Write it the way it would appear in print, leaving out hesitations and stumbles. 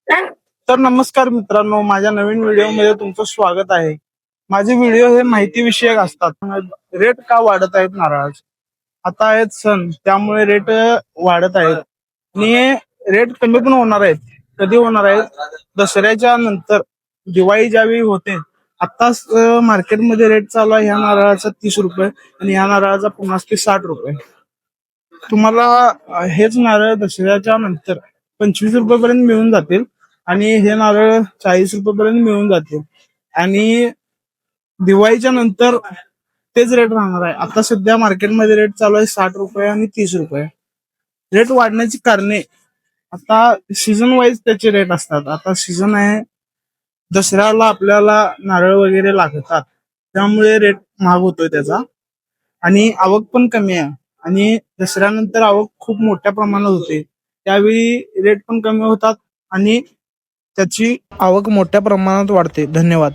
तर नमस्कार मित्रांनो, माझ्या नवीन व्हिडिओमध्ये तुमचं स्वागत आहे. माझे व्हिडिओ हे माहिती विषयक असतात. रेट का वाढत आहेत नारळाचे? आता आहेत सण, त्यामुळे रेट वाढत आहेत आणि रेट कमी पण होणार आहेत. कधी होणार आहेत? दसऱ्याच्या नंतर, दिवाळी ज्यावेळी होते, आताच मार्केटमध्ये रेट चालू आहे ह्या नारळाचा 30 रुपये आणि ह्या नारळाचा 50 ते 60 रुपये. तुम्हाला हेच नारळ दसऱ्याच्या नंतर 25 रुपये पर्यंत मिळून जातील आणि हे नारळ 40 रुपये पर्यंत मिळून जातील आणि दिवाळीच्या नंतर तेच रेट राहणार आहे. आता सध्या मार्केटमध्ये रेट चालू आहे 60 रुपये आणि 30 रुपये. रेट वाढण्याची कारणे, आता सीझन वाईज त्याचे रेट असतात. आता सीझन आहे, दसऱ्याला आपल्याला नारळ वगैरे लागतात, त्यामुळे रेट महाग होतोय त्याचा आणि आवक पण कमी आहे. आणि दसऱ्यानंतर आवक खूप मोठ्या प्रमाणात होते, त्यावेळी रेट पण कमी होतात आणि त्याची आवक मोठ्या प्रमाणात वाढते. धन्यवाद.